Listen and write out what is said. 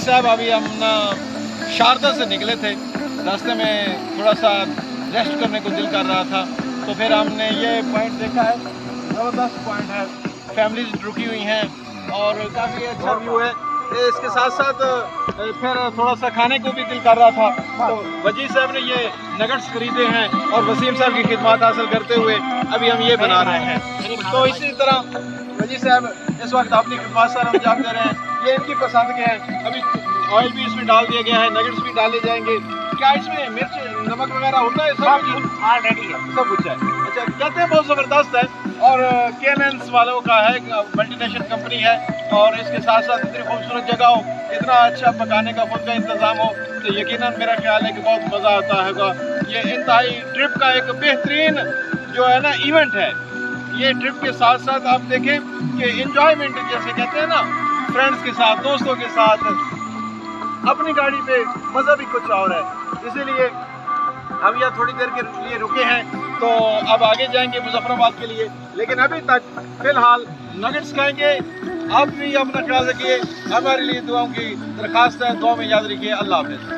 साहब अभी हम ना शारदा से निकले थे, रास्ते में थोड़ा सा रेस्ट करने को दिल कर रहा था, तो फिर हमने ये पॉइंट देखा है, ज़बरदस्त पॉइंट है, फैमिलीज रुकी हुई हैं और काफ़ी अच्छा व्यू है। इसके साथ साथ फिर थोड़ा सा खाने को भी दिल कर रहा था, तो वजी साहब ने ये नगट्स खरीदे हैं और वसीम साहब की खिदमत हासिल करते हुए अभी हम ये बना रहे हैं। तो इसी तरह वजी साहब इस वक्त अपनी खिदमत सर अंजाम दे रहे हैं, ये इनकी पसंद के हैं। अभी ऑयल भी इसमें डाल दिया गया है, नगट्स भी डाले जाएंगे। क्या इसमें मिर्च नमक वगैरह होता है? सब ऑलरेडी है, सब कुछ है। अच्छा, कहते हैं बहुत ज़बरदस्त है और केमेंस वालों का है, मल्टीनेशनल कंपनी है और इसके साथ साथ इतनी खूबसूरत जगह हो, इतना अच्छा पकाने का खुद का इंतज़ाम हो, तो यकीनन मेरा ख्याल है कि बहुत मज़ा आता होगा। ये इंतहाई ट्रिप का एक बेहतरीन जो है ना इवेंट है। ये ट्रिप के साथ साथ आप देखें कि इंजॉयमेंट जैसे कहते हैं ना, फ्रेंड्स के साथ, दोस्तों के साथ, अपनी गाड़ी पे मज़ा भी कुछ और है। इसीलिए हम यहाँ थोड़ी देर के लिए रुके हैं, तो अब आगे जाएंगे मुजफ्फराबाद के लिए, लेकिन अभी तक फ़िलहाल नगट्स खाएंगे। आप भी अपना ख्याल रखिए, हमारे लिए दुआओं की दरख्वास्त है, दुआ में याद रखिए। अल्लाह हाफ़िज़।